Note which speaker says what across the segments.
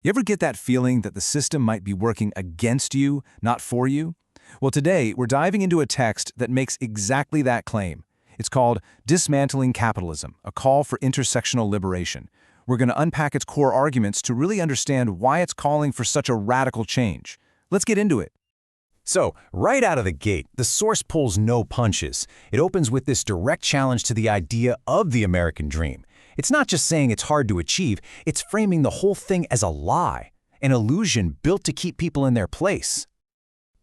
Speaker 1: You ever get that feeling that the system might be working against you, not for you? Well, today we're diving into a text that makes exactly that claim. It's called Dismantling Capitalism, a call for intersectional liberation. We're going to unpack its core arguments to really understand why it's calling for such a radical change. Let's get into it.
Speaker 2: So, right out of the gate, the source pulls no punches. It opens with this direct challenge to the idea of the American dream. It's not just saying it's hard to achieve, it's framing the whole thing as a lie, an illusion built to keep people in their place.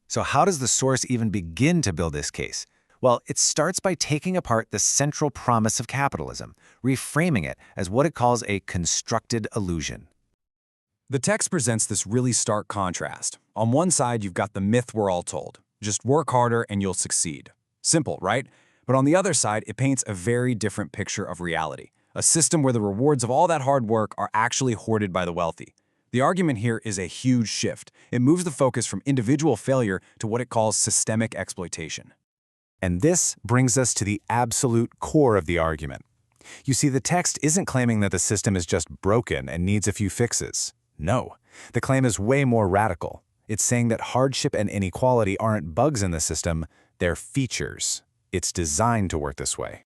Speaker 1: So how does the source even begin to build this case? Well, it starts by taking apart the central promise of capitalism, reframing it as what it calls a constructed illusion.
Speaker 3: The text presents this really stark contrast. On one side, you've got the myth we're all told. Just work harder and you'll succeed. Simple, right? But on the other side, it paints a very different picture of reality. A system where the rewards of all that hard work are actually hoarded by the wealthy. The argument here is a huge shift. It moves the focus from individual failure to what it calls systemic exploitation.
Speaker 2: And this brings us to the absolute core of the argument. You see, the text isn't claiming that the system is just broken and needs a few fixes. No, the claim is way more radical. It's saying that hardship and inequality aren't bugs in the system, they're features. It's designed to work this way.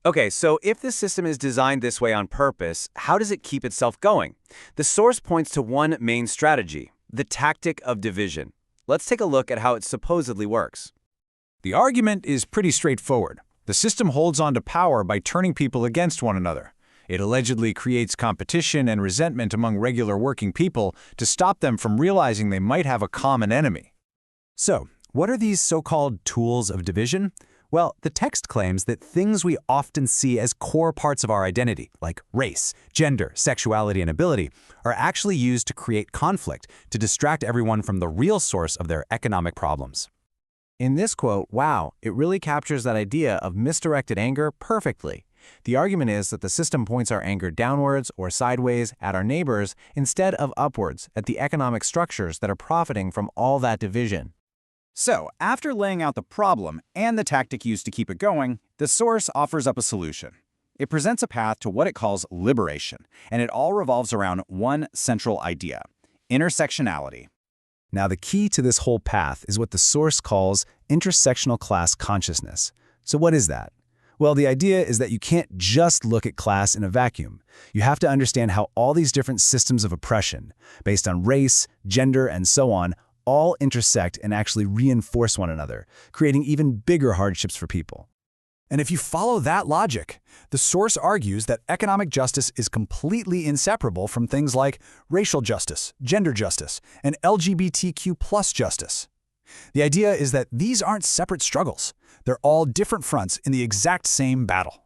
Speaker 4: Okay, so if the system is designed this way on purpose, how does it keep itself going? The source points to one main strategy, the tactic of division. Let's take a look at how it supposedly works.
Speaker 3: The argument is pretty straightforward. The system holds on to power by turning people against one another. It allegedly creates competition and resentment among regular working people to stop them from realizing they might have a common enemy.
Speaker 2: So, what are these so-called tools of division? Well, the text claims that things we often see as core parts of our identity, like race, gender, sexuality, and ability, are actually used to create conflict, to distract everyone from the real source of their economic problems.
Speaker 5: In this quote, wow, it really captures that idea of misdirected anger perfectly. The argument is that the system points our anger downwards or sideways at our neighbors instead of upwards at the economic structures that are profiting from all that division.
Speaker 6: So, after laying out the problem and the tactic used to keep it going, the source offers up a solution. It presents a path to what it calls liberation, and it all revolves around one central idea: intersectionality.
Speaker 2: Now, the key to this whole path is what the source calls intersectional class consciousness. So what is that? Well, the idea is that you can't just look at class in a vacuum. You have to understand how all these different systems of oppression, based on race, gender, and so on, all intersect and actually reinforce one another, creating even bigger hardships for people.
Speaker 3: And if you follow that logic, the source argues that economic justice is completely inseparable from things like racial justice, gender justice, and LGBTQ+ justice. The idea is that these aren't separate struggles. They're all different fronts in the exact same battle.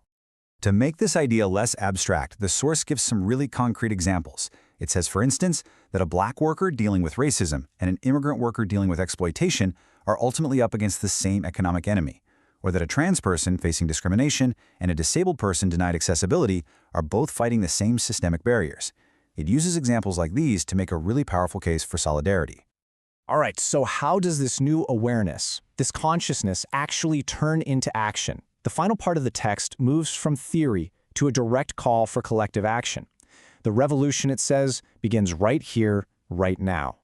Speaker 7: To make this idea less abstract, the source gives some really concrete examples. It says, for instance, that a black worker dealing with racism and an immigrant worker dealing with exploitation are ultimately up against the same economic enemy, or that a trans person facing discrimination and a disabled person denied accessibility are both fighting the same systemic barriers. It uses examples like these to make a really powerful case for solidarity.
Speaker 5: All right, so how does this new awareness, this consciousness, actually turn into action? The final part of the text moves from theory to a direct call for collective action. The revolution, it says, begins right here, right now.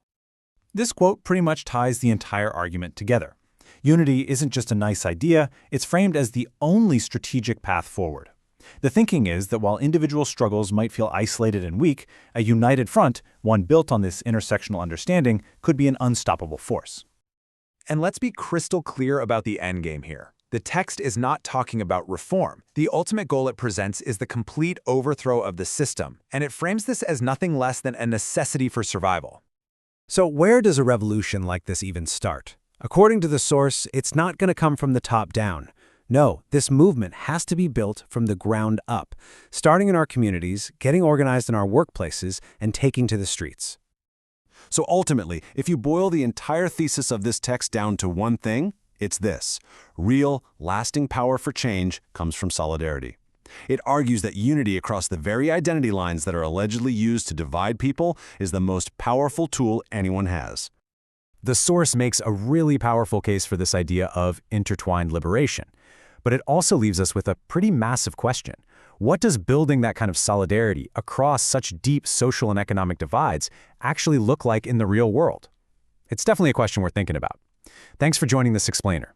Speaker 2: This quote pretty much ties the entire argument together. Unity isn't just a nice idea, it's framed as the only strategic path forward. The thinking is that while individual struggles might feel isolated and weak, a united front, one built on this intersectional understanding, could be an unstoppable force.
Speaker 3: And let's be crystal clear about the endgame here. The text is not talking about reform. The ultimate goal it presents is the complete overthrow of the system, and it frames this as nothing less than a necessity for survival.
Speaker 2: So where does a revolution like this even start? According to the source, it's not going to come from the top down. No, this movement has to be built from the ground up, starting in our communities, getting organized in our workplaces, and taking to the streets.
Speaker 3: So ultimately, if you boil the entire thesis of this text down to one thing, it's this: real, lasting power for change comes from solidarity. It argues that unity across the very identity lines that are allegedly used to divide people is the most powerful tool anyone has.
Speaker 2: The source makes a really powerful case for this idea of intertwined liberation. But it also leaves us with a pretty massive question. What does building that kind of solidarity across such deep social and economic divides actually look like in the real world? It's definitely a question we're thinking about. Thanks for joining this explainer.